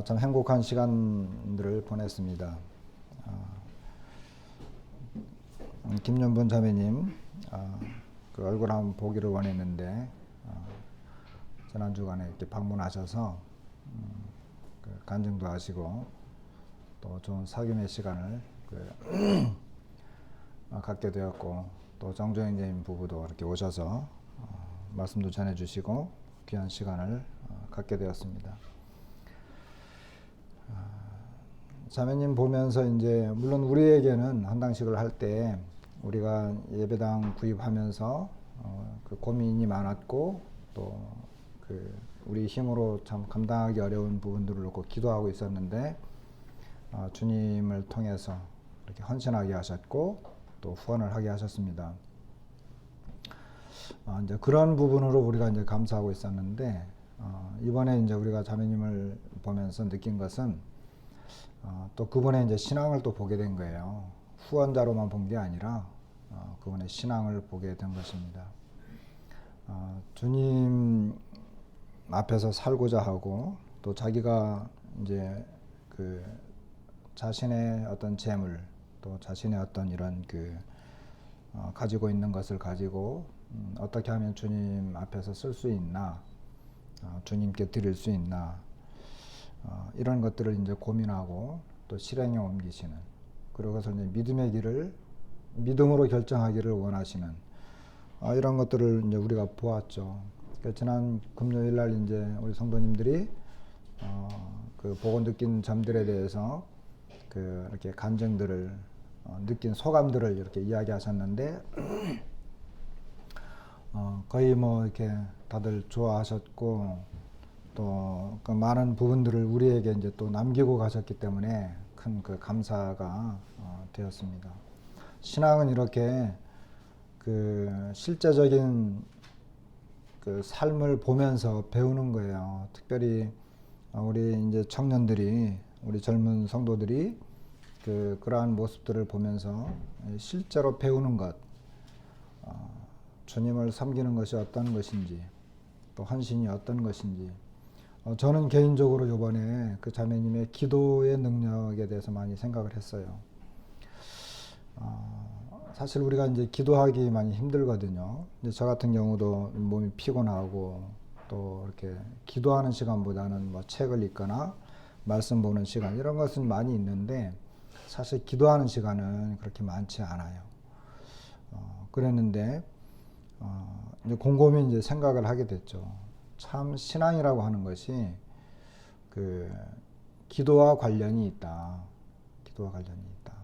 참 행복한 시간들을 보냈습니다. 김윤분 자매님, 그 얼굴 한번 보기를 원했는데 지난 주간에 이렇게 방문하셔서 그 간증도 하시고 또 좋은 사귐의 시간을 갖게 되었고, 또 정조영님 부부도 이렇게 오셔서 말씀도 전해주시고 귀한 시간을 갖게 되었습니다. 자매님 보면서 이제 물론 우리에게는 한당식을 할 때 우리가 예배당 구입하면서 그 고민이 많았고, 또 그 우리 힘으로 참 감당하기 어려운 부분들을 놓고 기도하고 있었는데 주님을 통해서 이렇게 헌신하게 하셨고 또 후원을 하게 하셨습니다. 이제 그런 부분으로 우리가 이제 감사하고 있었는데, 이번에 이제 우리가 자매님을 보면서 느낀 것은 또 그분의 이제 신앙을 또 보게 된 거예요. 후원자로만 본 게 아니라 그분의 신앙을 보게 된 것입니다. 주님 앞에서 살고자 하고, 또 자기가 이제 그 자신의 어떤 재물, 또 자신의 어떤 이런 그 가지고 있는 것을 가지고 어떻게 하면 주님 앞에서 쓸 수 있나, 주님께 드릴 수 있나, 이런 것들을 이제 고민하고 또 실행에 옮기시는, 그리고 그래서 이제 믿음의 길을 믿음으로 결정하기를 원하시는 이런 것들을 이제 우리가 보았죠. 그러니까 지난 금요일 날 이제 우리 성도님들이 그 보고 느낀 점들에 대해서 그 이렇게 간증들을 느낀 소감들을 이렇게 이야기하셨는데 거의 뭐 이렇게 다들 좋아하셨고, 또 그 많은 부분들을 우리에게 이제 또 남기고 가셨기 때문에 큰 그 감사가 되었습니다. 신앙은 이렇게 그 실제적인 그 삶을 보면서 배우는 거예요. 특별히 우리 이제 청년들이, 우리 젊은 성도들이 그러한 모습들을 보면서 실제로 배우는 것, 주님을 섬기는 것이 어떤 것인지, 또 헌신이 어떤 것인지. 저는 개인적으로 이번에 그 자매님의 기도의 능력에 대해서 많이 생각을 했어요. 사실 우리가 이제 기도하기 많이 힘들거든요. 이제 저 같은 경우도 몸이 피곤하고, 또 이렇게 기도하는 시간보다는 뭐 책을 읽거나 말씀 보는 시간, 이런 것은 많이 있는데 사실 기도하는 시간은 그렇게 많지 않아요. 그랬는데 이제 곰곰이 이제 생각을 하게 됐죠. 참 신앙이라고 하는 것이 그 기도와 관련이 있다. 기도와 관련이 있다.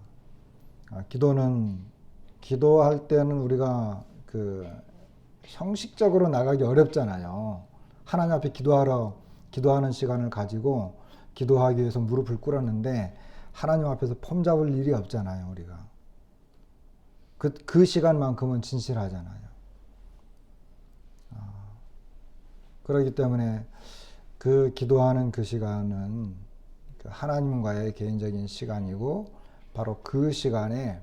기도할 때는 우리가 그 형식적으로 나가기 어렵잖아요. 하나님 앞에 기도하는 시간을 가지고 기도하기 위해서 무릎을 꿇었는데 하나님 앞에서 폼 잡을 일이 없잖아요, 우리가. 그 시간만큼은 진실하잖아요. 그렇기 때문에 그 기도하는 그 시간은 하나님과의 개인적인 시간이고, 바로 그 시간에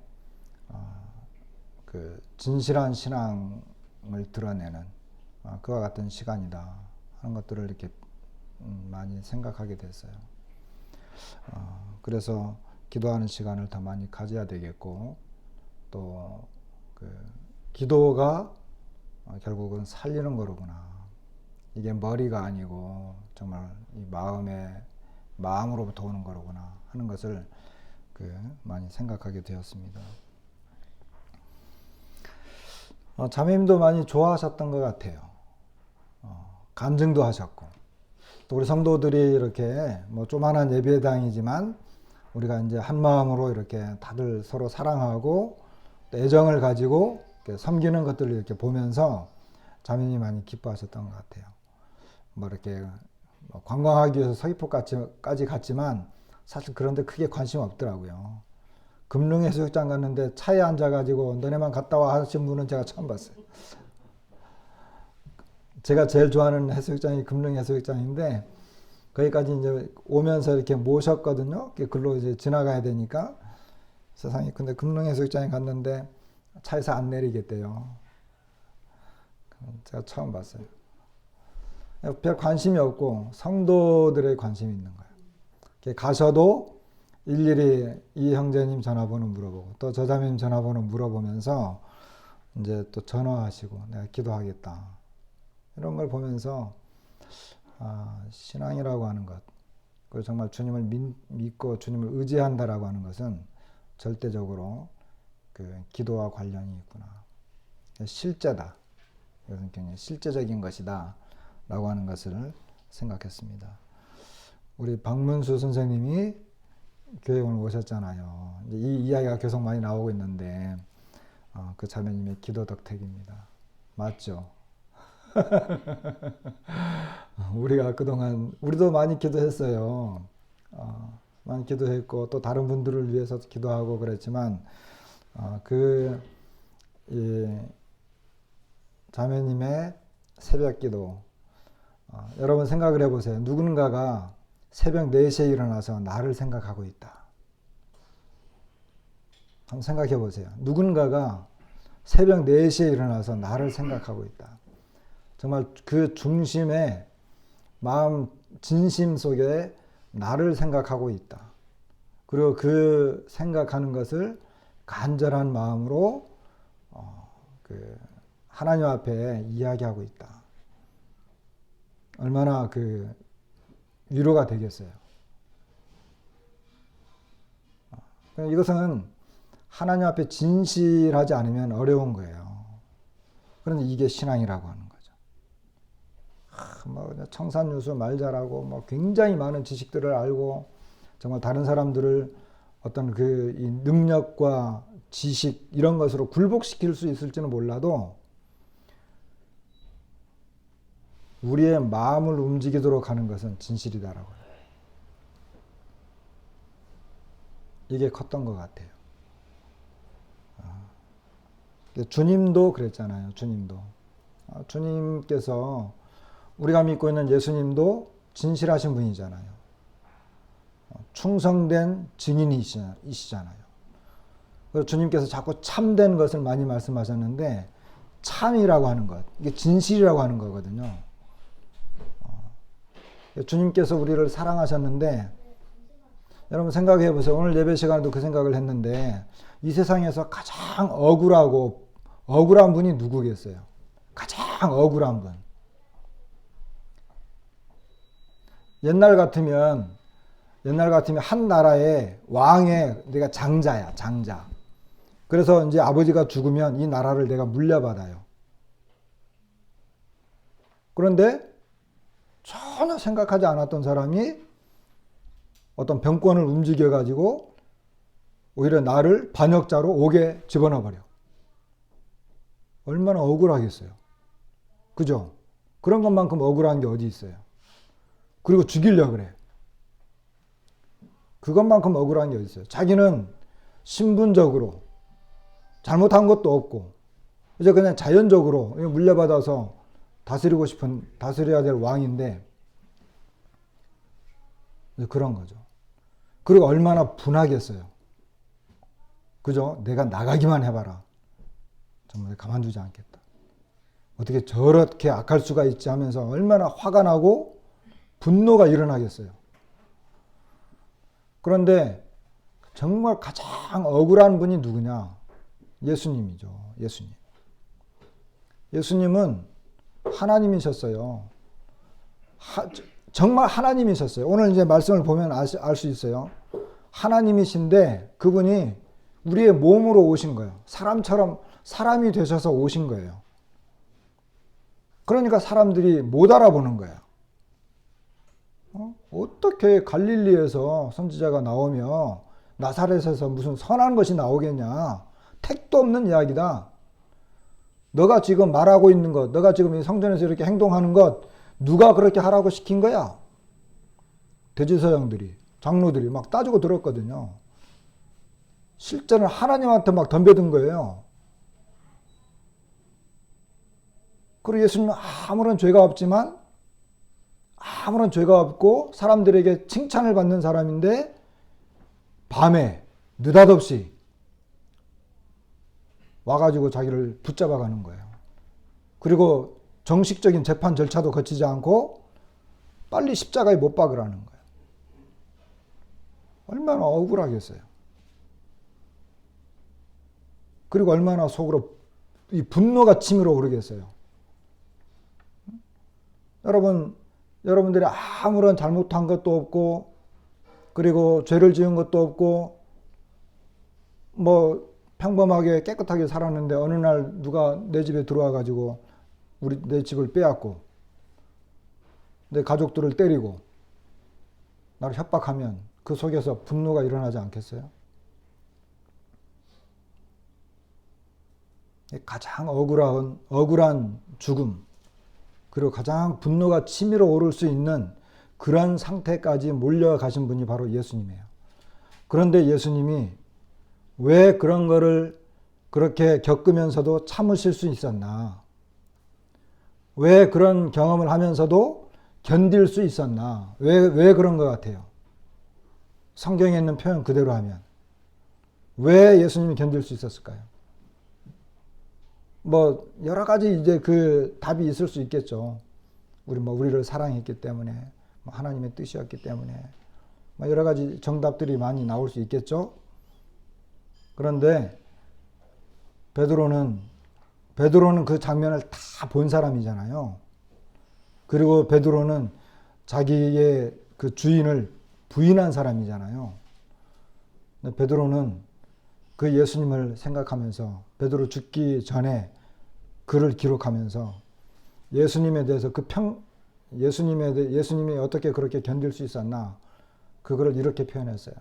그 진실한 신앙을 드러내는 그와 같은 시간이다 하는 것들을 이렇게 많이 생각하게 됐어요. 그래서 기도하는 시간을 더 많이 가져야 되겠고, 또 그 기도가 결국은 살리는 거로구나. 이게 머리가 아니고 정말 이 마음으로부터 오는 거로구나 하는 것을 많이 생각하게 되었습니다. 자매님도 많이 좋아하셨던 것 같아요. 간증도 하셨고, 또 우리 성도들이 이렇게 뭐 조만한 예배당이지만 우리가 이제 한 마음으로 이렇게 다들 서로 사랑하고 또 애정을 가지고 이렇게 섬기는 것들을 이렇게 보면서 자매님이 많이 기뻐하셨던 것 같아요. 뭐 이렇게 관광하기 위해서 서귀포까지 갔지만 사실 그런데 크게 관심 없더라고요. 금능 해수욕장 갔는데 차에 앉아가지고 너네만 갔다 와 하신 분은 제가 처음 봤어요. 제가 제일 좋아하는 해수욕장이 금능 해수욕장인데 거기까지 이제 오면서 이렇게 모셨거든요. 글로 이제 지나가야 되니까. 세상에, 근데 금능 해수욕장에 갔는데 차에서 안 내리겠대요. 제가 처음 봤어요. 별 관심이 없고 성도들의 관심이 있는 거예요. 가셔도 일일이 이 형제님 전화번호 물어보고 또 저 자매님 전화번호 물어보면서 이제 또 전화하시고 내가 기도하겠다. 이런 걸 보면서 신앙이라고 하는 것, 그리고 정말 주님을 믿고 주님을 의지한다라고 하는 것은 절대적으로 그 기도와 관련이 있구나. 실제다. 이것은 굉장히 실제적인 것이다. 라고 하는 것을 생각했습니다. 우리 박문수 선생님이 교회 오늘 오셨잖아요. 이제 이 이야기가 계속 많이 나오고 있는데 그 자매님의 기도 덕택입니다. 맞죠? 우리가 그동안 우리도 많이 기도했어요. 많이 기도했고 또 다른 분들을 위해서 기도하고 그랬지만 이 자매님의 새벽 기도, 여러분 생각을 해보세요. 누군가가 새벽 4시에 일어나서 나를 생각하고 있다. 한번 생각해 보세요. 누군가가 새벽 4시에 일어나서 나를 생각하고 있다. 정말 그 중심에 마음 진심 속에 나를 생각하고 있다. 그리고 그 생각하는 것을 간절한 마음으로 하나님 앞에 이야기하고 있다. 얼마나 위로가 되겠어요. 이것은 하나님 앞에 진실하지 않으면 어려운 거예요. 그런데 이게 신앙이라고 하는 거죠. 청산유수 말 잘하고 굉장히 많은 지식들을 알고 정말 다른 사람들을 어떤 이 능력과 지식 이런 것으로 굴복시킬 수 있을지는 몰라도 우리의 마음을 움직이도록 하는 것은 진실이다라고요. 이게 컸던 것 같아요. 주님도 그랬잖아요. 주님께서 우리가 믿고 있는 예수님도 진실하신 분이잖아요. 충성된 증인이시잖아요. 그래서 주님께서 자꾸 참된 것을 많이 말씀하셨는데 참이라고 하는 것, 이게 진실이라고 하는 거거든요. 주님께서 우리를 사랑하셨는데 여러분 생각해 보세요. 오늘 예배 시간에도 그 생각을 했는데 이 세상에서 가장 억울한 분이 누구겠어요? 가장 억울한 분. 옛날 같으면 한 나라의 왕의 내가 장자야, 장자. 그래서 이제 아버지가 죽으면 이 나라를 내가 물려받아요. 그런데 전혀 생각하지 않았던 사람이 어떤 병권을 움직여가지고 오히려 나를 반역자로 옥에 집어넣어버려. 얼마나 억울하겠어요. 그죠? 그런 것만큼 억울한 게 어디 있어요. 그리고 죽이려고 그래. 그것만큼 억울한 게 어디 있어요. 자기는 신분적으로 잘못한 것도 없고 이제 그냥 자연적으로 물려받아서 다스려야 될 왕인데 그런 거죠. 그리고 얼마나 분하겠어요. 그죠? 내가 나가기만 해봐라. 정말 가만두지 않겠다. 어떻게 저렇게 악할 수가 있지 하면서 얼마나 화가 나고 분노가 일어나겠어요. 그런데 정말 가장 억울한 분이 누구냐? 예수님이죠. 예수님은 하나님이셨어요. 정말 하나님이셨어요. 오늘 이제 말씀을 보면 알 수 있어요. 하나님이신데 그분이 우리의 몸으로 오신 거예요. 사람처럼 사람이 되셔서 오신 거예요. 그러니까 사람들이 못 알아보는 거예요. 어떻게 갈릴리에서 선지자가 나오며 나사렛에서 무슨 선한 것이 나오겠냐. 택도 없는 이야기다. 너가 지금 말하고 있는 것, 너가 지금 이 성전에서 이렇게 행동하는 것 누가 그렇게 하라고 시킨 거야? 대제사장들이, 장로들이 막 따지고 들었거든요. 실제는 하나님한테 막 덤벼든 거예요. 그리고 예수님은 아무런 죄가 없고 사람들에게 칭찬을 받는 사람인데 밤에 느닷없이 와가지고 자기를 붙잡아 가는 거예요. 그리고 정식적인 재판 절차도 거치지 않고 빨리 십자가에 못 박으라는 거예요. 얼마나 억울하겠어요. 그리고 얼마나 속으로 이 분노가 치밀어 오르겠어요. 여러분들이 아무런 잘못한 것도 없고, 그리고 죄를 지은 것도 없고, 뭐 평범하게 깨끗하게 살았는데 어느 날 누가 내 집에 들어와 가지고 내 집을 빼앗고 내 가족들을 때리고 나를 협박하면 그 속에서 분노가 일어나지 않겠어요? 가장 억울한 죽음, 그리고 가장 분노가 치밀어 오를 수 있는 그런 상태까지 몰려가신 분이 바로 예수님이에요. 그런데 예수님이 왜 그런 거를 그렇게 겪으면서도 참으실 수 있었나? 왜 그런 경험을 하면서도 견딜 수 있었나? 왜 그런 것 같아요? 성경에 있는 표현 그대로 하면 왜 예수님이 견딜 수 있었을까요? 뭐 여러 가지 이제 그 답이 있을 수 있겠죠. 우리를 사랑했기 때문에, 하나님의 뜻이었기 때문에, 여러 가지 정답들이 많이 나올 수 있겠죠. 그런데 베드로는 그 장면을 다 본 사람이잖아요. 그리고 베드로는 자기의 그 주인을 부인한 사람이잖아요. 근데 베드로는 그 예수님을 생각하면서, 베드로 죽기 전에 글을 기록하면서 예수님에 대해서 예수님이 어떻게 그렇게 견딜 수 있었나, 그거를 이렇게 표현했어요.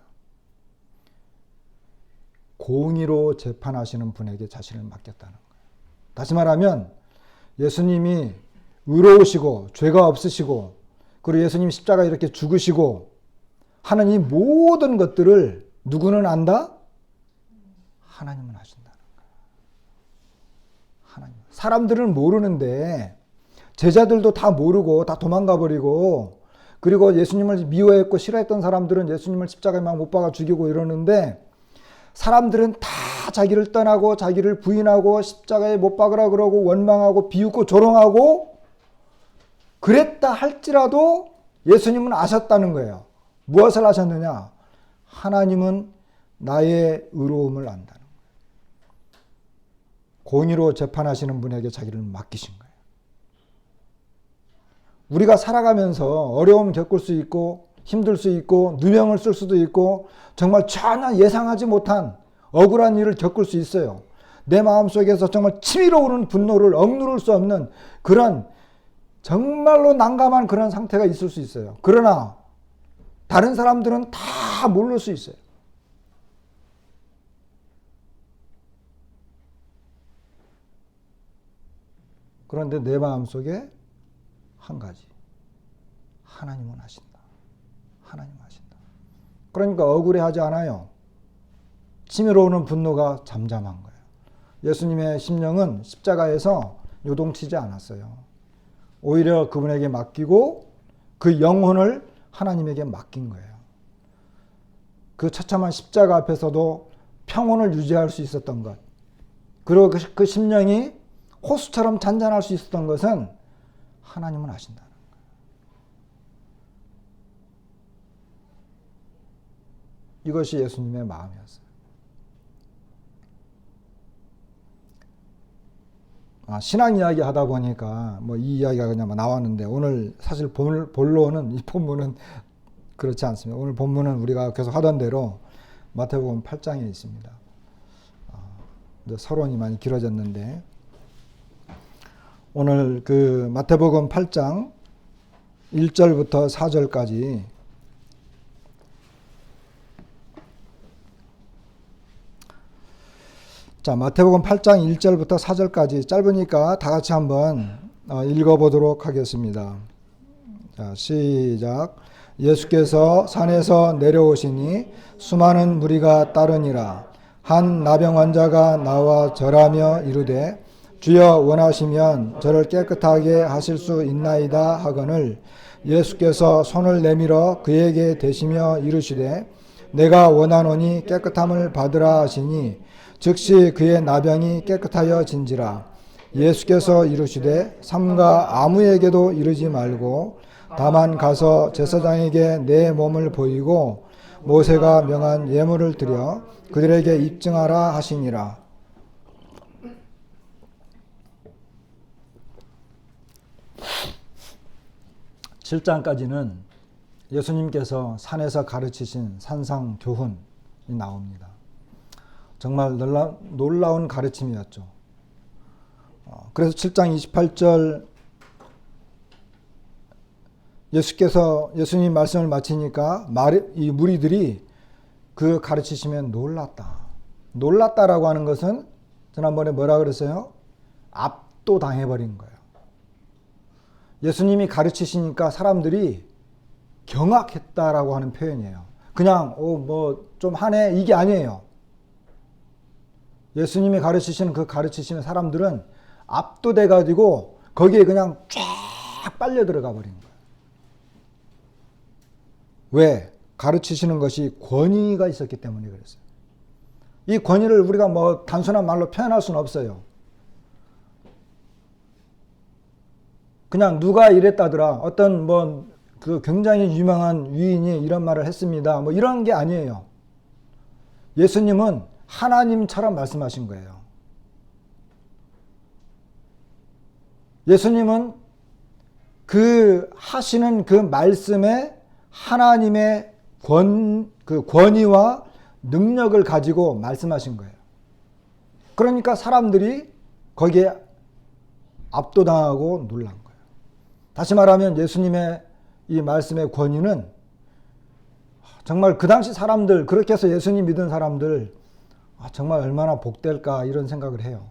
공의로 재판하시는 분에게 자신을 맡겼다는 거예요. 다시 말하면 예수님이 의로우시고 죄가 없으시고, 그리고 예수님 십자가에 이렇게 죽으시고 하는 이 모든 것들을 누구는 안다? 하나님은 하신다는 거예요. 하나님. 사람들은 모르는데, 제자들도 다 모르고 다 도망가 버리고, 그리고 예수님을 미워했고 싫어했던 사람들은 예수님을 십자가에 막 못 박아 죽이고 이러는데, 사람들은 다 자기를 떠나고 자기를 부인하고 십자가에 못 박으라 그러고 원망하고 비웃고 조롱하고 그랬다 할지라도 예수님은 아셨다는 거예요. 무엇을 아셨느냐? 하나님은 나의 의로움을 안다는 거예요. 공의로 재판하시는 분에게 자기를 맡기신 거예요. 우리가 살아가면서 어려움 겪을 수 있고 힘들 수 있고 누명을 쓸 수도 있고 정말 전혀 예상하지 못한 억울한 일을 겪을 수 있어요. 내 마음속에서 정말 치밀어 오르는 분노를 억누를 수 없는 그런 정말로 난감한 그런 상태가 있을 수 있어요. 그러나 다른 사람들은 다 모를 수 있어요. 그런데 내 마음속에 한 가지, 하나님은 하신다. 하나님은 하신다. 그러니까 억울해하지 않아요. 치밀어 오는 분노가 잠잠한 거예요. 예수님의 심령은 십자가에서 요동치지 않았어요. 오히려 그분에게 맡기고 그 영혼을 하나님에게 맡긴 거예요. 그 처참한 십자가 앞에서도 평온을 유지할 수 있었던 것, 그리고 그 심령이 호수처럼 잔잔할 수 있었던 것은 하나님은 하신다는 거예요. 이것이 예수님의 마음이었어요. 신앙 이야기 하다 보니까 이 이야기가 그냥 나왔는데, 오늘 사실 본론은, 이 본문은 그렇지 않습니다. 오늘 본문은 우리가 계속 하던 대로 마태복음 8장에 있습니다. 서론이 많이 길어졌는데, 오늘 그 마태복음 8장 1절부터 4절까지 마태복음 8장 1절부터 4절까지 짧으니까 다 같이 한번 읽어보도록 하겠습니다. 자, 시작. 예수께서 산에서 내려오시니 수많은 무리가 따르니라. 한 나병 환자가 나와 절하며 이르되 주여 원하시면 저를 깨끗하게 하실 수 있나이다 하거늘 예수께서 손을 내밀어 그에게 대시며 이르시되 내가 원하노니 깨끗함을 받으라 하시니 즉시 그의 나병이 깨끗하여 진지라. 예수께서 이르시되 삼가 아무에게도 이르지 말고 다만 가서 제사장에게 내 몸을 보이고 모세가 명한 예물을 드려 그들에게 입증하라 하시니라. (7장까지는) 예수님께서 산에서 가르치신 산상 교훈이 나옵니다. 정말 놀라운 가르침이었죠. 그래서 7장 28절 예수님 말씀을 마치니까 이 무리들이 그 가르치시면 놀랐다. 놀랐다라고 하는 것은 지난번에 뭐라 그랬어요? 압도당해버린 거예요. 예수님이 가르치시니까 사람들이 경악했다라고 하는 표현이에요. 그냥 뭐 좀 하네 이게 아니에요. 예수님이 가르치시는 그 가르치시는 사람들은 압도돼 가지고 거기에 그냥 쫙 빨려 들어가 버린 거예요. 왜? 가르치시는 것이 권위가 있었기 때문에 그랬어요. 이 권위를 우리가 뭐 단순한 말로 표현할 수는 없어요. 그냥 누가 이랬다더라. 어떤 뭐 그 굉장히 유명한 위인이 이런 말을 했습니다. 뭐 이런 게 아니에요. 예수님은 하나님처럼 말씀하신 거예요. 예수님은 그 하시는 그 말씀에 하나님의 권위와 능력을 가지고 말씀하신 거예요. 그러니까 사람들이 거기에 압도당하고 놀란 거예요. 다시 말하면 예수님의 이 말씀의 권위는 정말 그 당시 사람들, 그렇게 해서 예수님 믿은 사람들 정말 얼마나 복될까 이런 생각을 해요.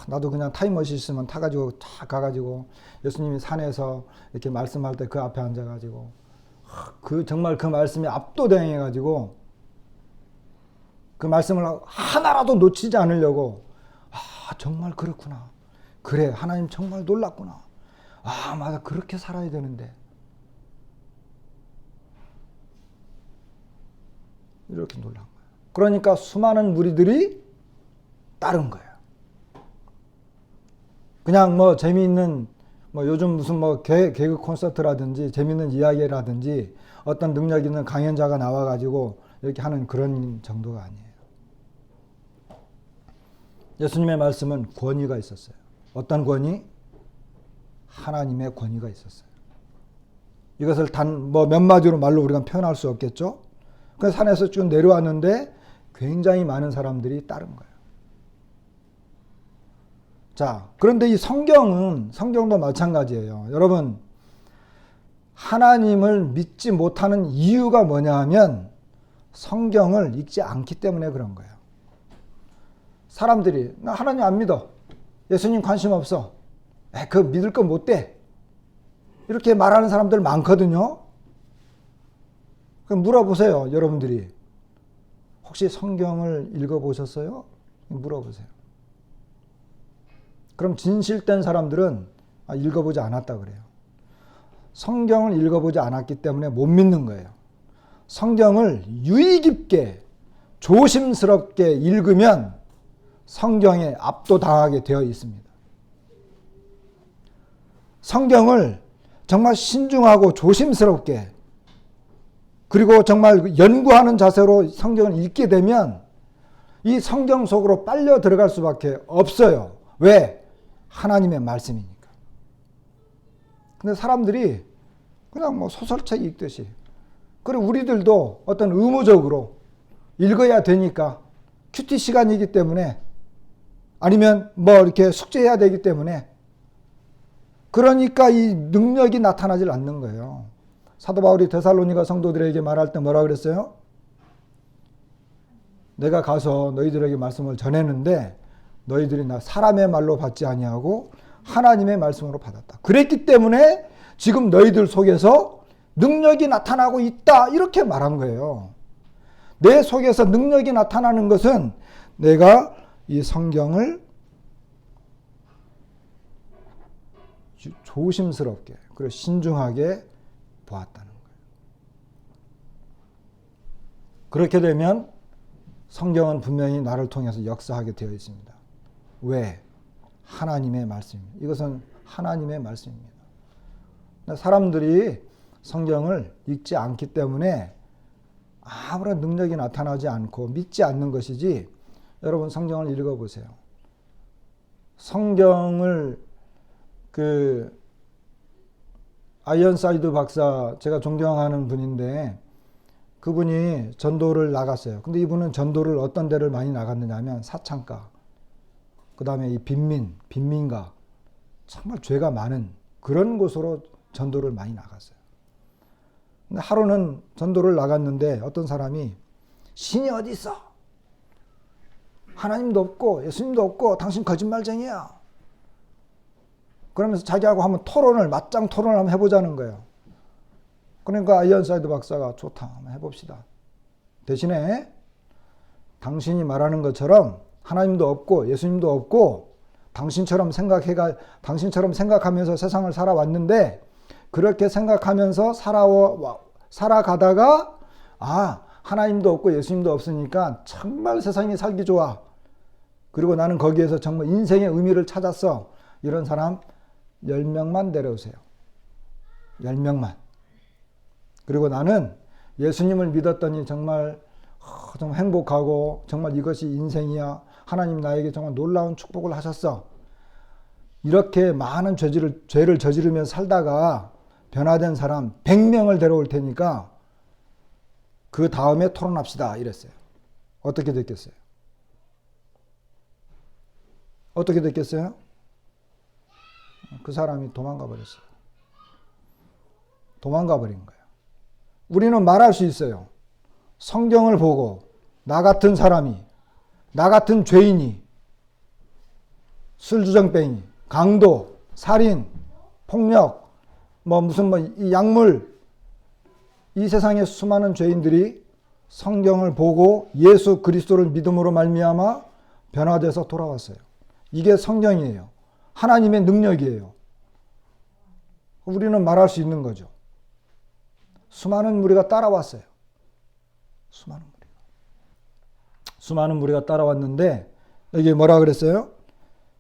나도 그냥 타임머신 있으면 타가지고 탁 가가지고 예수님이 산에서 이렇게 말씀할 때 그 앞에 앉아가지고 정말 그 말씀이 압도당해가지고 그 말씀을 하나라도 놓치지 않으려고 정말 그렇구나. 그래 하나님 정말 놀랐구나. 맞아 그렇게 살아야 되는데 이렇게 놀란 거예요. 그러니까 수많은 무리들이 따른 거예요. 그냥 뭐 재미있는 뭐 요즘 무슨 뭐 개그 콘서트라든지 재미있는 이야기라든지 어떤 능력 있는 강연자가 나와가지고 이렇게 하는 그런 정도가 아니에요. 예수님의 말씀은 권위가 있었어요. 어떤 권위? 하나님의 권위가 있었어요. 이것을 단 뭐 몇 마디로 말로 우리가 표현할 수 없겠죠. 그 산에서 쭉 내려왔는데 굉장히 많은 사람들이 따른 거예요. 자, 그런데 이 성경도 마찬가지예요. 여러분, 하나님을 믿지 못하는 이유가 뭐냐 하면 성경을 읽지 않기 때문에 그런 거예요. 사람들이 나 하나님 안 믿어. 예수님 관심 없어. 그거 믿을 거 못 돼. 이렇게 말하는 사람들 많거든요. 그럼 물어보세요. 여러분들이. 혹시 성경을 읽어보셨어요? 물어보세요. 그럼 진실된 사람들은 읽어보지 않았다 그래요. 성경을 읽어보지 않았기 때문에 못 믿는 거예요. 성경을 유의 깊게 조심스럽게 읽으면 성경에 압도당하게 되어 있습니다. 성경을 정말 신중하고 조심스럽게 그리고 정말 연구하는 자세로 성경을 읽게 되면 이 성경 속으로 빨려 들어갈 수밖에 없어요. 왜? 하나님의 말씀이니까. 근데 사람들이 그냥 뭐 소설책 읽듯이 그리고 우리들도 어떤 의무적으로 읽어야 되니까 큐티 시간이기 때문에 아니면 뭐 이렇게 숙제해야 되기 때문에 그러니까 이 능력이 나타나질 않는 거예요. 사도 바울이 데살로니가 성도들에게 말할 때 뭐라 그랬어요? 내가 가서 너희들에게 말씀을 전했는데 너희들이 나 사람의 말로 받지 아니하고 하나님의 말씀으로 받았다. 그랬기 때문에 지금 너희들 속에서 능력이 나타나고 있다. 이렇게 말한 거예요. 내 속에서 능력이 나타나는 것은 내가 이 성경을 조심스럽게 그리고 신중하게 보았다는 거예요. 그렇게 되면 성경은 분명히 나를 통해서 역사하게 되어 있습니다. 왜? 하나님의 말씀입니다. 이것은 하나님의 말씀입니다. 사람들이 성경을 읽지 않기 때문에 아무런 능력이 나타나지 않고 믿지 않는 것이지, 여러분 성경을 읽어보세요. 성경을 아이언사이드 박사, 제가 존경하는 분인데 그분이 전도를 나갔어요. 근데 이분은 전도를 어떤 데를 많이 나갔느냐 하면 사창가, 그 다음에 이 빈민가, 정말 죄가 많은 그런 곳으로 전도를 많이 나갔어요. 근데 하루는 전도를 나갔는데 어떤 사람이 신이 어디 있어? 하나님도 없고 예수님도 없고 당신 거짓말쟁이야. 그러면서 자기하고 한번 맞짱 토론을 한번 해보자는 거예요. 그러니까 아이언사이드 박사가 좋다, 한번 해봅시다. 대신에 당신이 말하는 것처럼 하나님도 없고 예수님도 없고 당신처럼 생각하면서 세상을 살아왔는데, 그렇게 생각하면서 살아가다가 하나님도 없고 예수님도 없으니까 정말 세상이 살기 좋아. 그리고 나는 거기에서 정말 인생의 의미를 찾았어. 이런 사람 10명만 데려오세요. 10명만. 그리고 나는 예수님을 믿었더니 정말 행복하고 정말 이것이 인생이야. 하나님 나에게 정말 놀라운 축복을 하셨어. 이렇게 많은 죄를 저지르며 살다가 변화된 사람 100명을 데려올 테니까 그 다음에 토론합시다 이랬어요. 어떻게 됐겠어요? 어떻게 됐겠어요? 그 사람이 도망가 버렸어요. 도망가 버린 거예요. 우리는 말할 수 있어요. 성경을 보고 나 같은 사람이, 나 같은 죄인이, 술주정뱅이, 강도, 살인, 폭력, 이 약물, 이 세상의 수많은 죄인들이 성경을 보고 예수 그리스도를 믿음으로 말미암아 변화돼서 돌아왔어요. 이게 성경이에요. 하나님의 능력이에요. 우리는 말할 수 있는 거죠. 수많은 무리가 따라왔어요. 수많은 무리가 따라왔는데 여기 뭐라 그랬어요?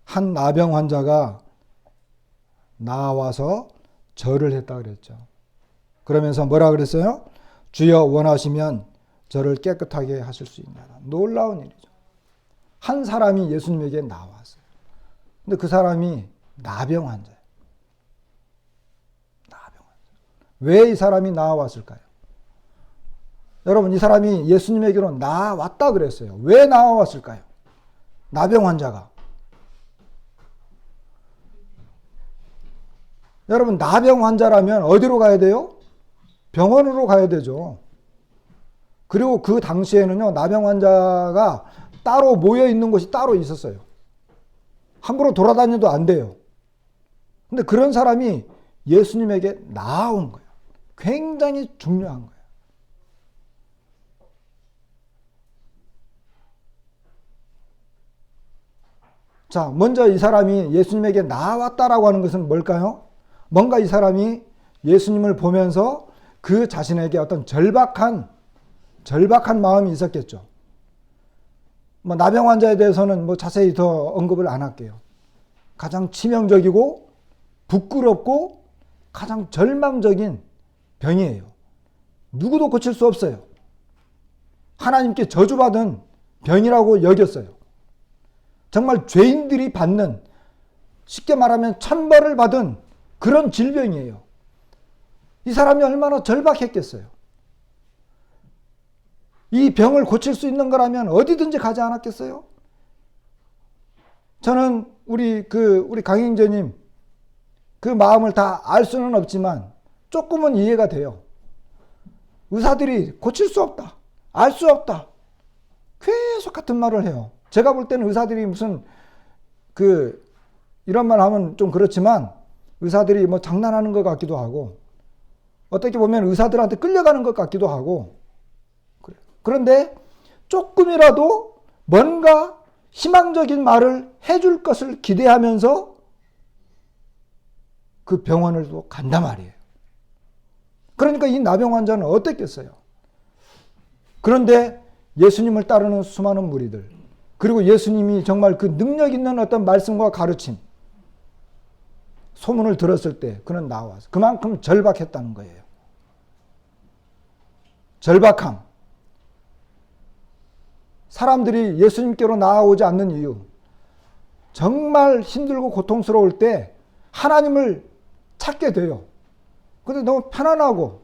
한 나병 환자가 나와서 절을 했다 그랬죠. 그러면서 뭐라 그랬어요? 주여 원하시면 저를 깨끗하게 하실 수 있나요? 놀라운 일이죠. 한 사람이 예수님에게 나왔어요. 근데 그 사람이 나병 환자예요. 왜 이 사람이 나와왔을까요? 여러분, 이 사람이 예수님에게로 나왔다 그랬어요. 왜 나와왔을까요? 나병 환자가. 여러분, 나병 환자라면 어디로 가야 돼요? 병원으로 가야 되죠. 그리고 그 당시에는요, 나병 환자가 따로 모여 있는 곳이 따로 있었어요. 함부로 돌아다녀도 안 돼요. 근데 그런 사람이 예수님에게 나온 거예요. 굉장히 중요한 거예요. 자, 먼저 이 사람이 예수님에게 나왔다라고 하는 것은 뭘까요? 뭔가 이 사람이 예수님을 보면서 그 자신에게 어떤 절박한 마음이 있었겠죠. 나병 환자에 대해서는 자세히 더 언급을 안 할게요. 가장 치명적이고 부끄럽고 가장 절망적인 병이에요. 누구도 고칠 수 없어요. 하나님께 저주받은 병이라고 여겼어요. 정말 죄인들이 받는, 쉽게 말하면 천벌을 받은 그런 질병이에요. 이 사람이 얼마나 절박했겠어요. 이 병을 고칠 수 있는 거라면 어디든지 가지 않았겠어요? 저는 우리 강행제님 그 마음을 다 알 수는 없지만 조금은 이해가 돼요. 의사들이 고칠 수 없다, 알 수 없다, 계속 같은 말을 해요. 제가 볼 때는 의사들이 무슨 이런 말 하면 좀 그렇지만 의사들이 장난하는 것 같기도 하고 어떻게 보면 의사들한테 끌려가는 것 같기도 하고, 그런데 조금이라도 뭔가 희망적인 말을 해줄 것을 기대하면서 그 병원을 또 간단 말이에요. 그러니까 이 나병 환자는 어땠겠어요? 그런데 예수님을 따르는 수많은 무리들, 그리고 예수님이 정말 그 능력 있는 어떤 말씀과 가르침, 소문을 들었을 때 그는 나와서 그만큼 절박했다는 거예요. 절박함. 사람들이 예수님께로 나아오지 않는 이유, 정말 힘들고 고통스러울 때 하나님을 찾게 돼요. 근데 너무 편안하고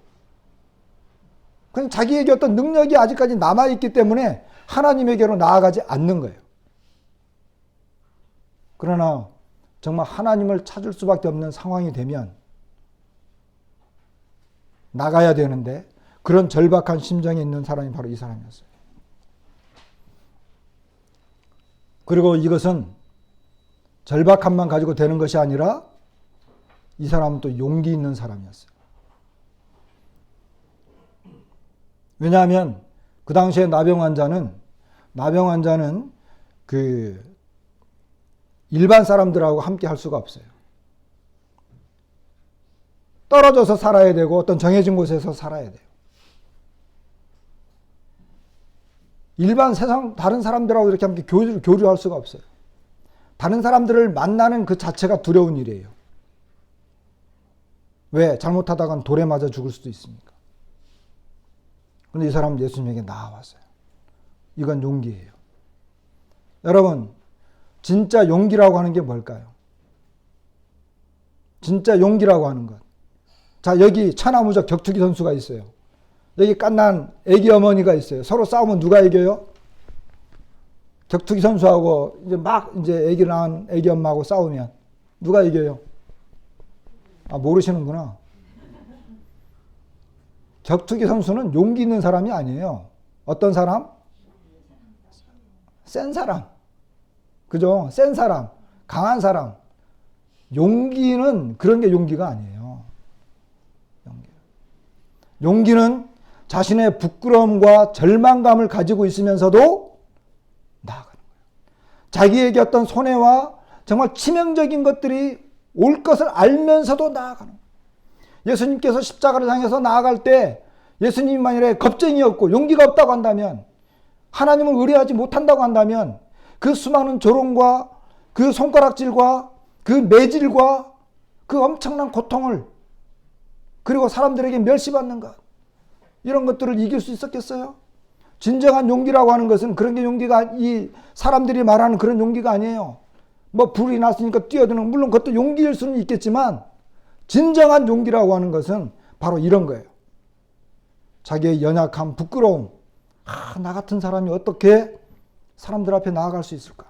그냥 자기에게 어떤 능력이 아직까지 남아있기 때문에 하나님에게로 나아가지 않는 거예요. 그러나 정말 하나님을 찾을 수밖에 없는 상황이 되면 나가야 되는데 그런 절박한 심정에 있는 사람이 바로 이 사람이었어요. 그리고 이것은 절박함만 가지고 되는 것이 아니라 이 사람은 또 용기 있는 사람이었어요. 왜냐하면 그 당시에 나병 환자는 그 일반 사람들하고 함께 할 수가 없어요. 떨어져서 살아야 되고 어떤 정해진 곳에서 살아야 돼요. 일반 세상 다른 사람들하고 이렇게 함께 교류할 수가 없어요. 다른 사람들을 만나는 그 자체가 두려운 일이에요. 왜? 잘못하다간 돌에 맞아 죽을 수도 있으니까. 그런데 이 사람은 예수님에게 나아왔어요. 이건 용기예요. 여러분, 진짜 용기라고 하는 게 뭘까요? 진짜 용기라고 하는 것. 자, 여기 천하무적 격투기 선수가 있어요. 여기 갓난 애기 어머니가 있어요. 서로 싸우면 누가 이겨요? 격투기 선수하고 이제 애기 낳은 애기 엄마하고 싸우면 누가 이겨요? 아, 모르시는구나. 격투기 선수는 용기 있는 사람이 아니에요. 어떤 사람? 센 사람. 그죠? 센 사람, 강한 사람. 용기는 그런 게 용기가 아니에요. 용기는 자신의 부끄러움과 절망감을 가지고 있으면서도 나아가는 거예요. 자기에게 어떤 손해와 정말 치명적인 것들이 올 것을 알면서도 나아가는 거예요. 예수님께서 십자가를 향해서 나아갈 때 예수님이 만일에 겁쟁이였고 용기가 없다고 한다면, 하나님을 의뢰하지 못한다고 한다면 그 수많은 조롱과 그 손가락질과 그 매질과 그 엄청난 고통을, 그리고 사람들에게 멸시받는 것, 이런 것들을 이길 수 있었겠어요? 진정한 용기라고 하는 것은 그런 게 용기가, 이 사람들이 말하는 그런 용기가 아니에요. 뭐 불이 났으니까 뛰어드는, 물론 그것도 용기일 수는 있겠지만 진정한 용기라고 하는 것은 바로 이런 거예요. 자기의 연약함, 부끄러움, 나 같은 사람이 어떻게 사람들 앞에 나아갈 수 있을까?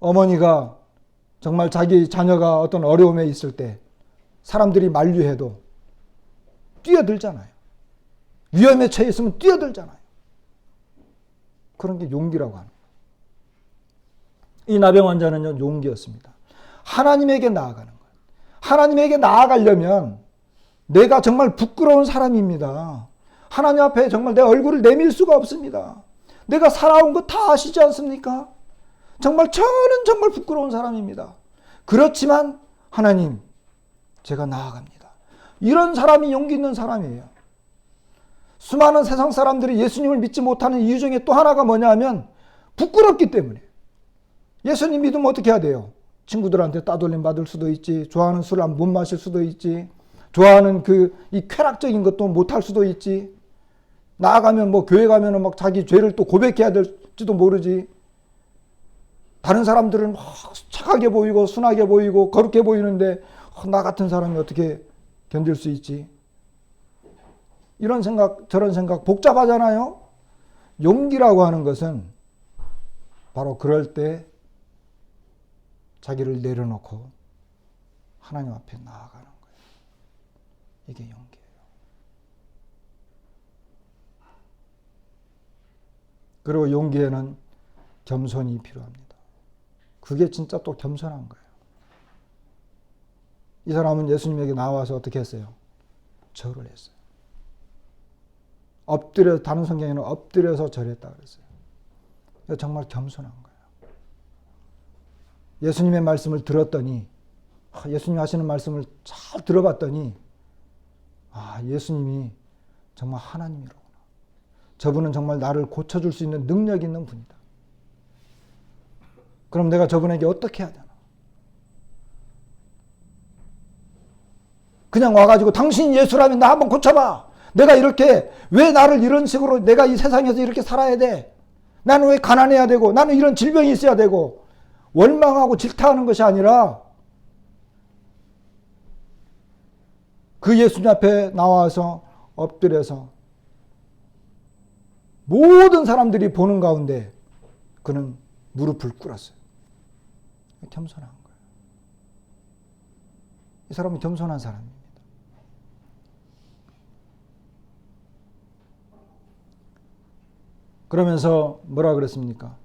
어머니가 정말 자기 자녀가 어떤 어려움에 있을 때 사람들이 만류해도 뛰어들잖아요. 위험에 처해 있으면 뛰어들잖아요. 그런 게 용기라고 하는 거예요. 이 나병 환자는요, 용기였습니다. 하나님에게 나아가는 거예요. 하나님에게 나아가려면 내가 정말 부끄러운 사람입니다. 하나님 앞에 정말 내 얼굴을 내밀 수가 없습니다. 내가 살아온 거 다 아시지 않습니까? 정말 저는 정말 부끄러운 사람입니다. 그렇지만 하나님, 제가 나아갑니다. 이런 사람이 용기 있는 사람이에요. 수많은 세상 사람들이 예수님을 믿지 못하는 이유 중에 또 하나가 뭐냐 하면 부끄럽기 때문에. 예수님 믿으면 어떻게 해야 돼요? 친구들한테 따돌림 받을 수도 있지, 좋아하는 술을 못 마실 수도 있지, 좋아하는 이 쾌락적인 것도 못 할 수도 있지, 나아가면 뭐 교회 가면은 막 자기 죄를 또 고백해야 될지도 모르지. 다른 사람들은 착하게 보이고 순하게 보이고 거룩해 보이는데 나 같은 사람이 어떻게 견딜 수 있지? 이런 생각, 저런 생각 복잡하잖아요. 용기라고 하는 것은 바로 그럴 때 자기를 내려놓고 하나님 앞에 나아가는 거예요. 이게 용기예요. 그리고 용기에는 겸손이 필요합니다. 그게 진짜 또 겸손한 거예요. 이 사람은 예수님에게 나와서 어떻게 했어요? 절을 했어요. 다른 성경에는 엎드려서 절했다 그랬어요. 정말 겸손한 거예요. 예수님의 말씀을 들었더니, 예수님 하시는 말씀을 잘 들어봤더니, 예수님이 정말 하나님이로구나. 저분은 정말 나를 고쳐줄 수 있는 능력 있는 분이다. 그럼 내가 저분에게 어떻게 해야 되나? 그냥 와가지고 당신이 예수라면 나 한번 고쳐봐. 내가 이렇게 왜 나를 이런 식으로 내가 이 세상에서 이렇게 살아야 돼? 나는 왜 가난해야 되고 나는 이런 질병이 있어야 되고 원망하고 질타하는 것이 아니라 그 예수님 앞에 나와서 엎드려서 모든 사람들이 보는 가운데 그는 무릎을 꿇었어요. 겸손한 거예요. 이 사람은 겸손한 사람입니다. 그러면서 뭐라 그랬습니까?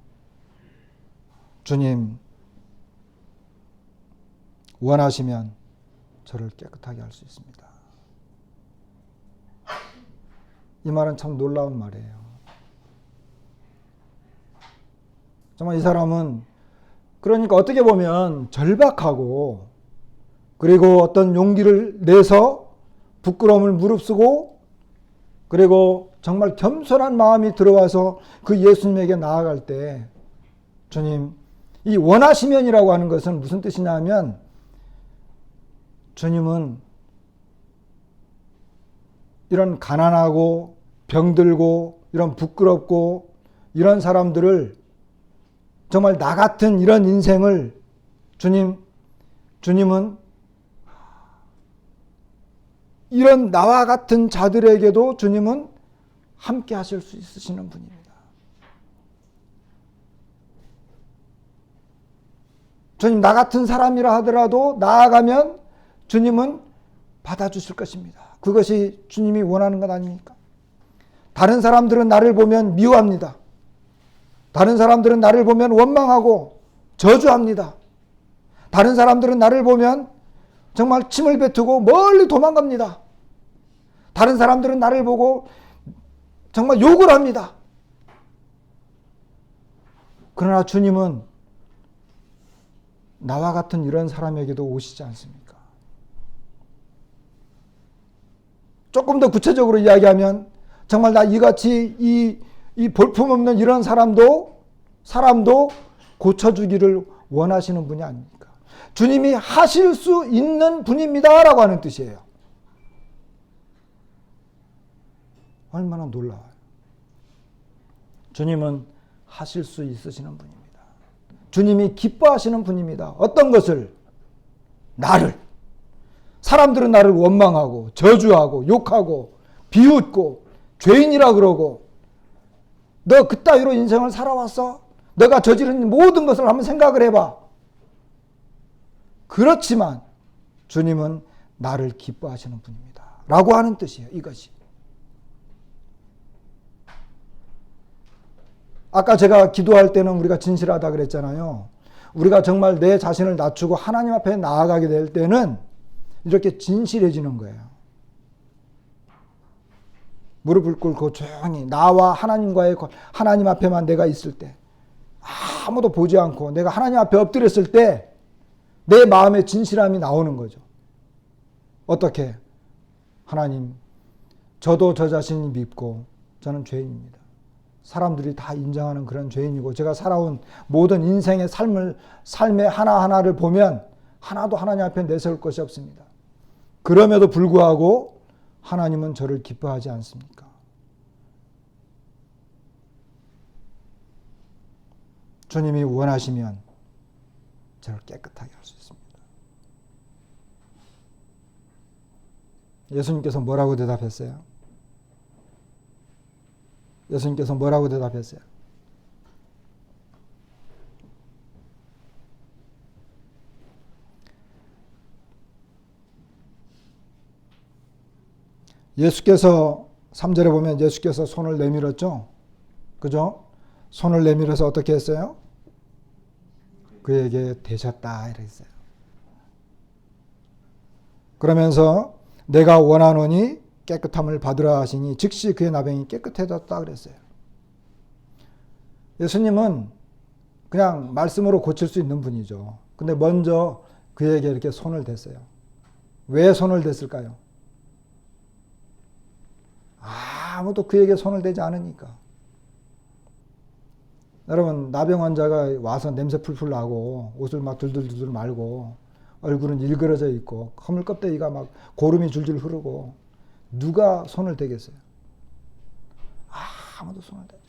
주님, 원하시면 저를 깨끗하게 할 수 있습니다. 이 말은 참 놀라운 말이에요. 정말 이 사람은 그러니까 어떻게 보면 절박하고 그리고 어떤 용기를 내서 부끄러움을 무릅쓰고 그리고 정말 겸손한 마음이 들어와서 그 예수님에게 나아갈 때 주님, 이 원하시면이라고 하는 것은 무슨 뜻이냐 하면 주님은 이런 가난하고 병들고 이런 부끄럽고 이런 사람들을 정말 나 같은 이런 인생을 주님은 이런 나와 같은 자들에게도 주님은 함께 하실 수 있으시는 분입니다. 주님, 나 같은 사람이라 하더라도 나아가면 주님은 받아주실 것입니다. 그것이 주님이 원하는 것 아닙니까? 다른 사람들은 나를 보면 미워합니다. 다른 사람들은 나를 보면 원망하고 저주합니다. 다른 사람들은 나를 보면 정말 침을 뱉고 멀리 도망갑니다. 다른 사람들은 나를 보고 정말 욕을 합니다. 그러나 주님은 나와 같은 이런 사람에게도 오시지 않습니까? 조금 더 구체적으로 이야기하면 정말 나 이같이 이 볼품없는 이런 사람도 고쳐주기를 원하시는 분이 아닙니까? 주님이 하실 수 있는 분입니다 라고 하는 뜻이에요. 얼마나 놀라워요. 주님은 하실 수 있으시는 분입니다. 주님이 기뻐하시는 분입니다. 어떤 것을? 나를. 사람들은 나를 원망하고 저주하고 욕하고 비웃고 죄인이라 그러고 너 그따위로 인생을 살아왔어? 너가 저지른 모든 것을 한번 생각을 해봐. 그렇지만 주님은 나를 기뻐하시는 분입니다. 라고 하는 뜻이에요. 이것이. 아까 제가 기도할 때는 우리가 진실하다 그랬잖아요. 우리가 정말 내 자신을 낮추고 하나님 앞에 나아가게 될 때는 이렇게 진실해지는 거예요. 무릎을 꿇고 조용히 나와 하나님과의 하나님 앞에만 내가 있을 때 아무도 보지 않고 내가 하나님 앞에 엎드렸을 때 내 마음의 진실함이 나오는 거죠. 어떻게? 하나님, 저도 저 자신이 밉고 저는 죄인입니다. 사람들이 다 인정하는 그런 죄인이고 제가 살아온 모든 인생의 삶의 하나하나를 보면 하나도 하나님 앞에 내세울 것이 없습니다. 그럼에도 불구하고 하나님은 저를 기뻐하지 않습니까? 주님이 원하시면 저를 깨끗하게 할 수 있습니다. 예수님께서 뭐라고 대답했어요? 예수님께서 뭐라고 대답했어요? 예수께서 3절에 보면 예수께서 손을 내밀었죠. 그죠? 손을 내밀어서 어떻게 했어요? 그에게 대셨다 이랬어요. 그러면서 내가 원하노니 깨끗함을 받으라 하시니 즉시 그의 나병이 깨끗해졌다 그랬어요. 예수님은 그냥 말씀으로 고칠 수 있는 분이죠. 근데 먼저 그에게 이렇게 손을 댔어요. 왜 손을 댔을까요? 아무도 그에게 손을 대지 않으니까. 여러분, 나병 환자가 와서 냄새 풀풀 나고 옷을 막 들들들들 말고 얼굴은 일그러져 있고 허물 껍데기가 막 고름이 줄줄 흐르고 누가 손을 대겠어요? 아무도 손을 대죠.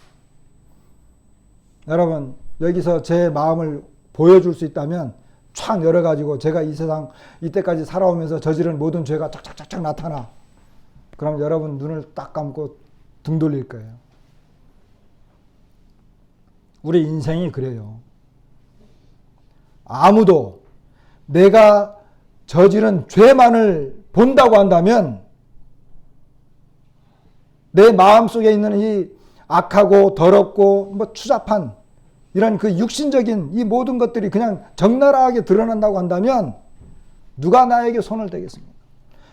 여러분 여기서 제 마음을 보여줄 수 있다면 촥 열어가지고 제가 이 세상 이때까지 살아오면서 저지른 모든 죄가 쫙쫙쫙쫙 나타나. 그럼 여러분 눈을 딱 감고 등 돌릴 거예요. 우리 인생이 그래요. 아무도 내가 저지른 죄만을 본다고 한다면 내 마음속에 있는 이 악하고 더럽고 뭐 추잡한 이런 그 육신적인 이 모든 것들이 그냥 적나라하게 드러난다고 한다면 누가 나에게 손을 대겠습니까?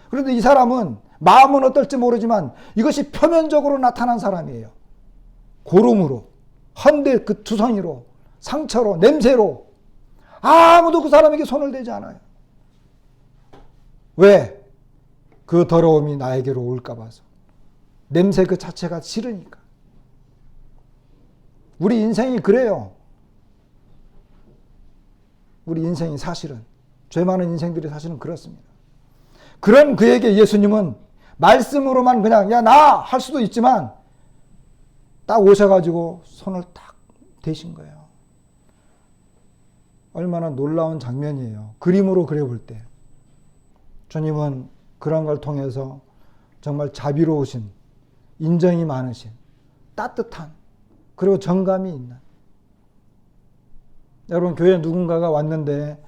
그런데 이 사람은 마음은 어떨지 모르지만 이것이 표면적으로 나타난 사람이에요. 고름으로, 헌데 그 투성이로, 상처로, 냄새로 아무도 그 사람에게 손을 대지 않아요. 왜? 그 더러움이 나에게로 올까 봐서. 냄새 그 자체가 싫으니까. 우리 인생이 그래요. 우리 인생이 사실은 죄 많은 인생들이 사실은 그렇습니다. 그런 그에게 예수님은 말씀으로만 그냥 야 나 할 수도 있지만 딱 오셔가지고 손을 딱 대신 거예요. 얼마나 놀라운 장면이에요. 그림으로 그려볼 때 주님은 그런 걸 통해서 정말 자비로우신, 인정이 많으신, 따뜻한, 그리고 정감이 있는. 여러분 교회에 누군가가 왔는데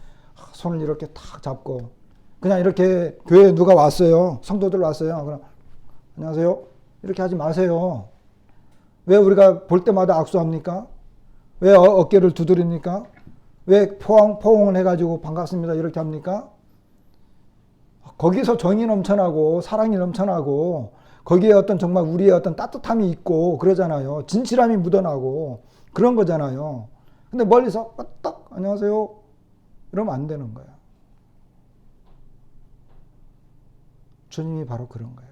손을 이렇게 탁 잡고 그냥 이렇게 교회에 누가 왔어요. 성도들 왔어요. 그럼 안녕하세요. 이렇게 하지 마세요. 왜 우리가 볼 때마다 악수합니까? 왜 어깨를 두드립니까? 왜 포옹을 해가지고 반갑습니다 이렇게 합니까? 거기서 정이 넘쳐나고 사랑이 넘쳐나고 거기에 어떤 정말 우리의 어떤 따뜻함이 있고 그러잖아요. 진실함이 묻어나고 그런 거잖아요. 근데 멀리서 딱 안녕하세요 이러면 안 되는 거예요. 주님이 바로 그런 거예요.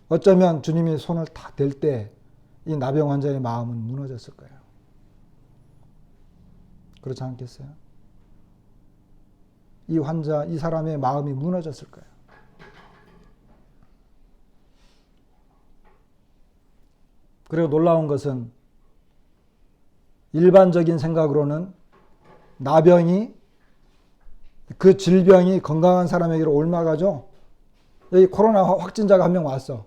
어쩌면 주님이 손을 딱 댈 때 이 나병 환자의 마음은 무너졌을 거예요. 그렇지 않겠어요? 이 환자, 이 사람의 마음이 무너졌을 거예요. 그리고 놀라운 것은 일반적인 생각으로는 나병이 그 질병이 건강한 사람에게로 옮아가죠. 여기 코로나 확진자가 한 명 왔어.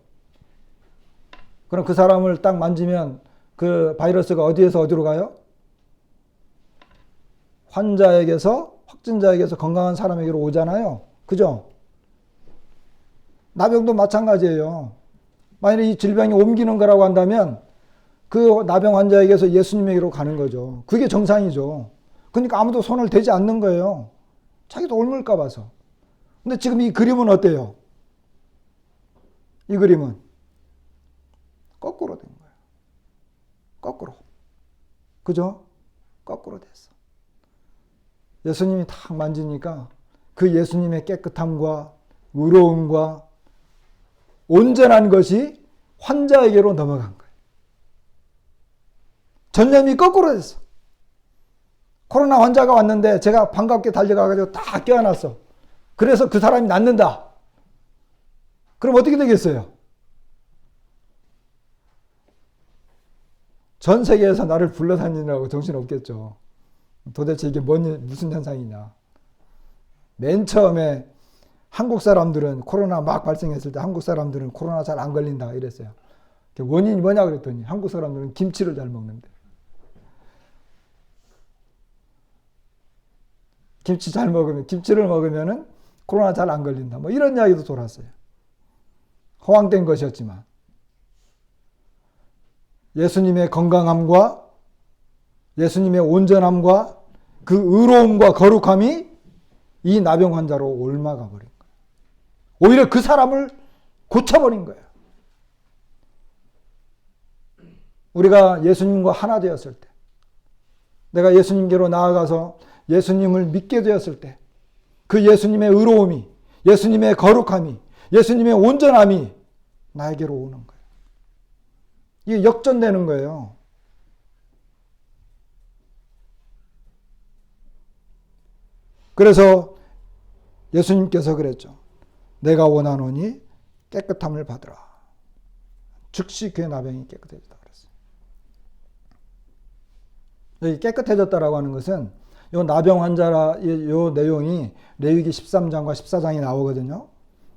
그럼 그 사람을 딱 만지면 그 바이러스가 어디에서 어디로 가요? 환자에게서 확진자에게서 건강한 사람에게로 오잖아요. 그죠? 나병도 마찬가지예요. 만약에 이 질병이 옮기는 거라고 한다면 그 나병 환자에게서 예수님에게로 가는 거죠. 그게 정상이죠. 그러니까 아무도 손을 대지 않는 거예요. 자기도 옮을까 봐서. 근데 지금 이 그림은 어때요? 이 그림은 거꾸로 된 거예요. 거꾸로. 그죠? 거꾸로 됐어. 예수님이 탁 만지니까 그 예수님의 깨끗함과 의로움과 온전한 것이 환자에게로 넘어간 거예요. 전념이 거꾸로 됐어. 코로나 환자가 왔는데 제가 반갑게 달려가가지고 딱 껴안았어. 그래서 그 사람이 낫는다. 그럼 어떻게 되겠어요? 전 세계에서 나를 불러다니느라고 정신없겠죠. 도대체 이게 무슨 현상이냐. 맨 처음에 한국 사람들은 코로나 막 발생했을 때 한국 사람들은 코로나 잘 안 걸린다 이랬어요. 원인이 뭐냐 그랬더니 한국 사람들은 김치를 잘 먹는데. 김치를 먹으면은 코로나 잘 안 걸린다. 뭐 이런 이야기도 돌았어요. 허황된 것이었지만. 예수님의 건강함과 예수님의 온전함과 그 의로움과 거룩함이 이 나병 환자로 옮아가 버린 거예요. 오히려 그 사람을 고쳐버린 거예요. 우리가 예수님과 하나 되었을 때, 내가 예수님께로 나아가서 예수님을 믿게 되었을 때, 그 예수님의 의로움이, 예수님의 거룩함이, 예수님의 온전함이 나에게로 오는 거예요. 이게 역전되는 거예요. 그래서 예수님께서 그랬죠. 내가 원하노니 깨끗함을 받으라. 즉시 그의 나병이 깨끗해졌다 그랬어요. 여기 깨끗해졌다라고 하는 것은 요 나병 환자라 요 내용이 레위기 13장과 14장이 나오거든요.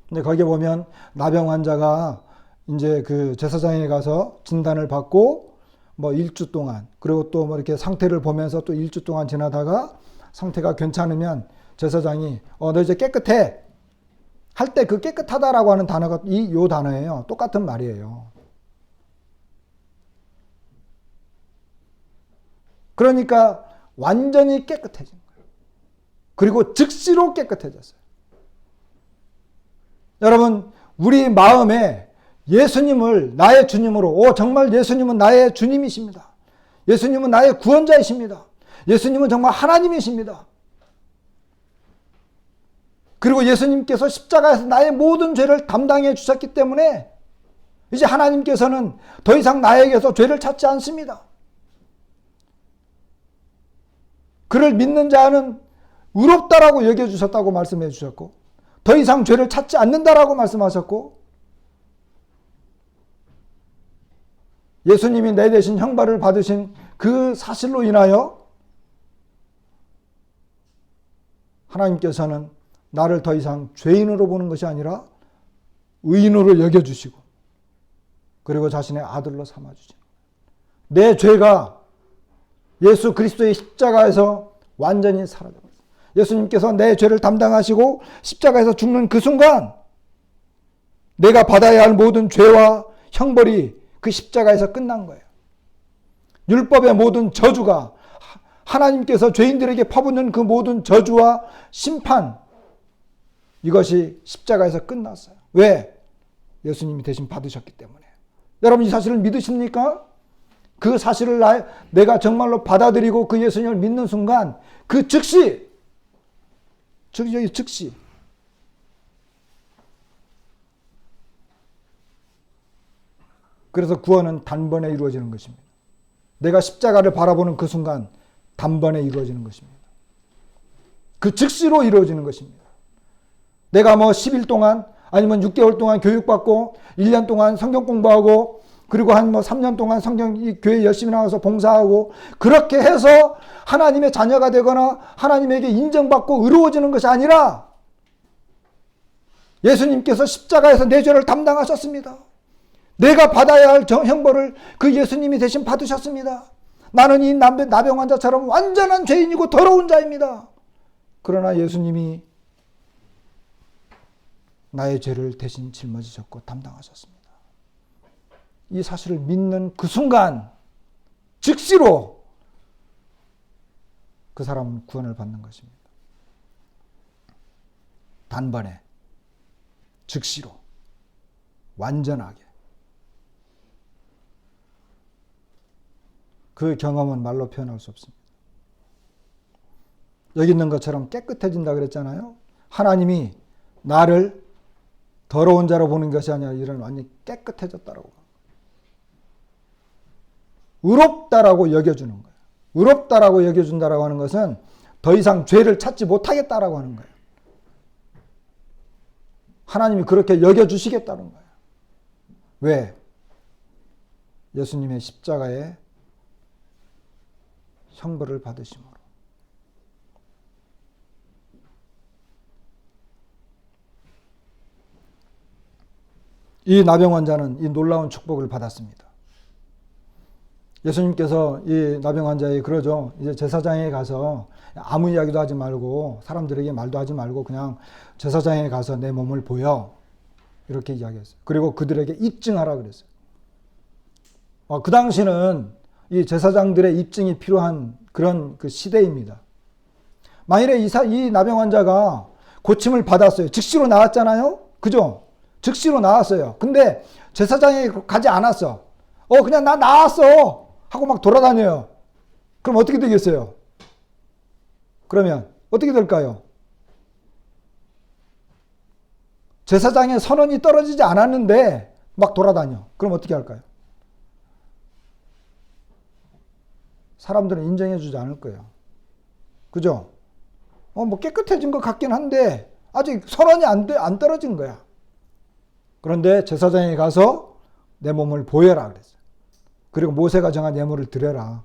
근데 거기에 보면 나병 환자가 이제 그 제사장에 가서 진단을 받고 뭐 일주 동안, 그리고 또 뭐 이렇게 상태를 보면서 또 일주 동안 지나다가 상태가 괜찮으면 제사장이 너 이제 깨끗해 할 때 그 깨끗하다라고 하는 단어가 요 단어예요. 똑같은 말이에요. 그러니까 완전히 깨끗해진 거예요. 그리고 즉시로 깨끗해졌어요. 여러분, 우리 마음에 예수님을 나의 주님으로, 정말 예수님은 나의 주님이십니다. 예수님은 나의 구원자이십니다. 예수님은 정말 하나님이십니다. 그리고 예수님께서 십자가에서 나의 모든 죄를 담당해 주셨기 때문에 이제 하나님께서는 더 이상 나에게서 죄를 찾지 않습니다. 그를 믿는 자는 의롭다라고 여겨주셨다고 말씀해 주셨고, 더 이상 죄를 찾지 않는다라고 말씀하셨고, 예수님이 내 대신 형벌을 받으신 그 사실로 인하여 하나님께서는 나를 더 이상 죄인으로 보는 것이 아니라 의인으로 여겨주시고, 그리고 자신의 아들로 삼아주시는 거예요. 내 죄가 예수 그리스도의 십자가에서 완전히 사라져버렸어요. 예수님께서 내 죄를 담당하시고 십자가에서 죽는 그 순간 내가 받아야 할 모든 죄와 형벌이 그 십자가에서 끝난 거예요. 율법의 모든 저주가, 하나님께서 죄인들에게 퍼붓는 그 모든 저주와 심판, 이것이 십자가에서 끝났어요. 왜? 예수님이 대신 받으셨기 때문에. 여러분, 이 사실을 믿으십니까? 그 사실을 내가 정말로 받아들이고 그 예수님을 믿는 순간 그 즉시 그래서 구원은 단번에 이루어지는 것입니다. 내가 십자가를 바라보는 그 순간 단번에 이루어지는 것입니다. 그 즉시로 이루어지는 것입니다. 내가 뭐 10일 동안 아니면 6개월 동안 교육받고 1년 동안 성경 공부하고 그리고 한 뭐 3년 동안 교회 열심히 나와서 봉사하고 그렇게 해서 하나님의 자녀가 되거나 하나님에게 인정받고 의로워지는 것이 아니라 예수님께서 십자가에서 내 죄를 담당하셨습니다. 내가 받아야 할 형벌을 그 예수님이 대신 받으셨습니다. 나는 이 나병 환자처럼 완전한 죄인이고 더러운 자입니다. 그러나 예수님이 나의 죄를 대신 짊어지셨고 담당하셨습니다. 이 사실을 믿는 그 순간 즉시로 그 사람은 구원을 받는 것입니다. 단번에, 즉시로, 완전하게. 그 경험은 말로 표현할 수 없습니다. 여기 있는 것처럼 깨끗해진다 그랬잖아요. 하나님이 나를 더러운 자로 보는 것이 아니라 이런 완전히 깨끗해졌다라고. 의롭다라고 여겨주는 거예요. 의롭다라고 여겨준다라고 하는 것은 더 이상 죄를 찾지 못하겠다라고 하는 거예요. 하나님이 그렇게 여겨주시겠다는 거예요. 왜? 예수님의 십자가에 형벌을 받으심으로. 이 나병 환자는 이 놀라운 축복을 받았습니다. 예수님께서 이 나병 환자에 그러죠. 이제 제사장에 가서 아무 이야기도 하지 말고 사람들에게 말도 하지 말고 그냥 제사장에 가서 내 몸을 보여. 이렇게 이야기했어요. 그리고 그들에게 입증하라 그랬어요. 그 당시는 이 제사장들의 입증이 필요한 그런 그 시대입니다. 만일에 이 나병 환자가 고침을 받았어요. 즉시로 나왔잖아요. 그죠? 즉시로 나왔어요. 근데 제사장에 가지 않았어. 그냥 나 나왔어. 하고 막 돌아다녀요. 그럼 어떻게 되겠어요? 그러면 어떻게 될까요? 제사장의 선언이 떨어지지 않았는데 막 돌아다녀. 그럼 어떻게 할까요? 사람들은 인정해 주지 않을 거예요. 그죠? 뭐 깨끗해진 것 같긴 한데 아직 선언이 안 떨어진 거야. 그런데 제사장에 가서 내 몸을 보여라 그랬어요. 그리고 모세가 정한 예물을 드려라.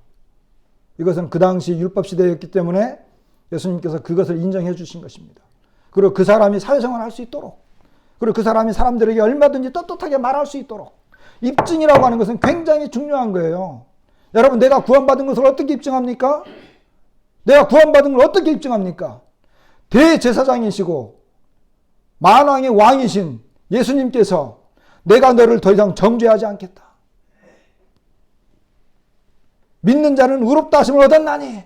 이것은 그 당시 율법 시대였기 때문에 예수님께서 그것을 인정해 주신 것입니다. 그리고 그 사람이 사회생활을 할 수 있도록, 그리고 그 사람이 사람들에게 얼마든지 떳떳하게 말할 수 있도록 입증이라고 하는 것은 굉장히 중요한 거예요. 여러분, 내가 구원받은 것을 어떻게 입증합니까? 내가 구원받은 걸 어떻게 입증합니까? 대제사장이시고 만왕의 왕이신 예수님께서 내가 너를 더 이상 정죄하지 않겠다. 믿는 자는 의롭다 하심을 얻었나니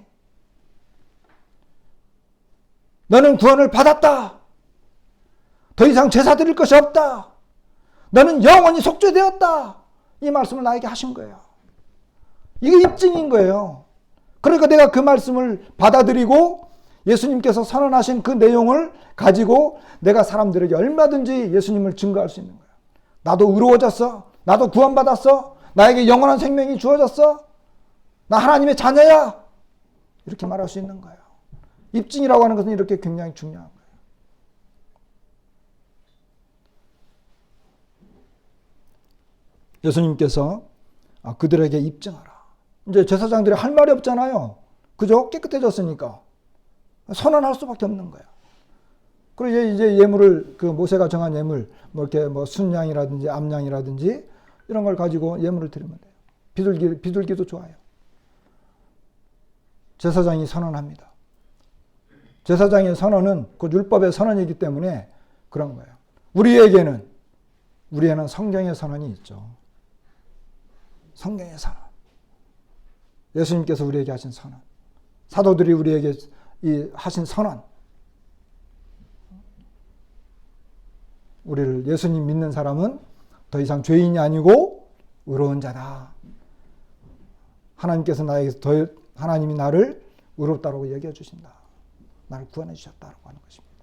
너는 구원을 받았다. 더 이상 제사 드릴 것이 없다. 너는 영원히 속죄되었다. 이 말씀을 나에게 하신 거예요. 이게 입증인 거예요. 그러니까 내가 그 말씀을 받아들이고 예수님께서 선언하신 그 내용을 가지고 내가 사람들에게 얼마든지 예수님을 증거할 수 있는 거예요. 나도 의로워졌어. 나도 구원받았어. 나에게 영원한 생명이 주어졌어. 나 하나님의 자녀야. 이렇게 말할 수 있는 거예요. 입증이라고 하는 것은 이렇게 굉장히 중요한 거예요. 예수님께서 그들에게 입증하라. 이제 제사장들이 할 말이 없잖아요. 그죠? 깨끗해졌으니까. 선언할 수밖에 없는 거예요. 그리고 이제 예물을, 그 모세가 정한 예물, 뭐 이렇게 뭐 순양이라든지 암양이라든지 이런 걸 가지고 예물을 드리면 돼요. 비둘기도 좋아요. 제사장이 선언합니다. 제사장의 선언은 곧 율법의 선언이기 때문에 그런 거예요. 우리에게는 성경의 선언이 있죠. 성경의 선언. 예수님께서 우리에게 하신 선언. 사도들이 우리에게 하신 선언. 우리를, 예수님 믿는 사람은 더 이상 죄인이 아니고 의로운 자다. 하나님이 나를 의롭다고 여겨주신다. 나를 구원해 주셨다고 하는 것입니다.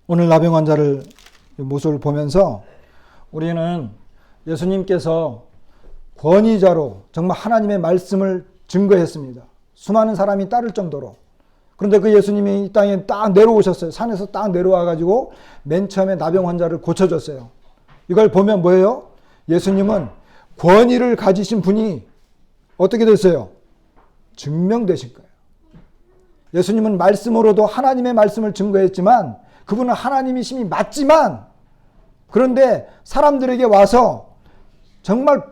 오늘 나병 환자를 모습을 보면서 우리는 예수님께서 권위자로 정말 하나님의 말씀을 증거했습니다. 수많은 사람이 따를 정도로. 그런데 그 예수님이 이 땅에 딱 내려오셨어요. 산에서 딱 내려와가지고 맨 처음에 나병 환자를 고쳐줬어요. 이걸 보면 뭐예요? 예수님은 권위를 가지신 분이 어떻게 됐어요? 증명되신 거예요. 예수님은 말씀으로도 하나님의 말씀을 증거했지만 그분은 하나님이심이 맞지만 그런데 사람들에게 와서 정말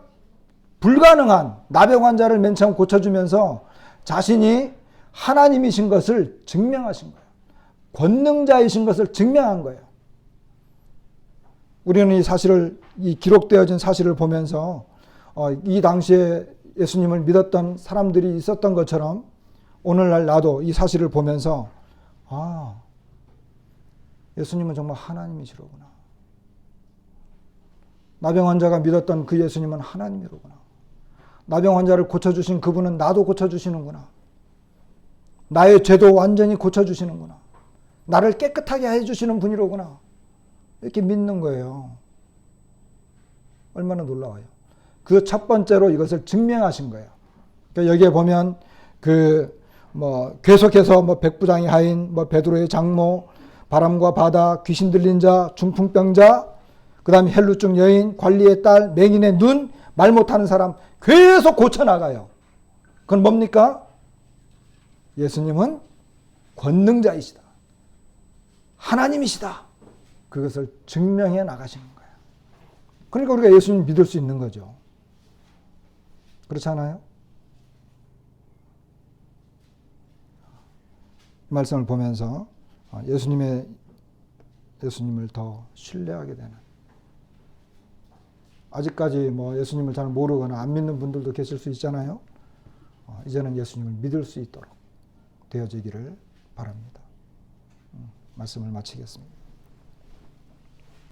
불가능한 나병 환자를 맨 처음 고쳐주면서 자신이 하나님이신 것을 증명하신 거예요. 권능자이신 것을 증명한 거예요. 우리는 이 기록되어진 사실을 보면서 이 당시에 예수님을 믿었던 사람들이 있었던 것처럼 오늘날 나도 이 사실을 보면서 예수님은 정말 하나님이시로구나. 나병 환자가 믿었던 그 예수님은 하나님이로구나. 나병 환자를 고쳐주신 그분은 나도 고쳐주시는구나. 나의 죄도 완전히 고쳐주시는구나. 나를 깨끗하게 해주시는 분이로구나. 이렇게 믿는 거예요. 얼마나 놀라워요. 그 첫 번째로 이것을 증명하신 거예요. 그러니까 여기에 보면 계속해서 백부장의 하인, 베드로의 장모, 바람과 바다, 귀신 들린 자, 중풍병자, 그 다음에 헬루증 여인, 관리의 딸, 맹인의 눈, 말 못하는 사람 계속 고쳐나가요. 그건 뭡니까? 예수님은 권능자이시다. 하나님이시다. 그것을 증명해 나가시는 거예요. 그러니까 우리가 예수님 믿을 수 있는 거죠. 그렇지 않아요? 이 말씀을 보면서 예수님을 더 신뢰하게 되는, 아직까지 예수님을 잘 모르거나 안 믿는 분들도 계실 수 있잖아요. 이제는 예수님을 믿을 수 있도록 되어지기를 바랍니다. 말씀을 마치겠습니다.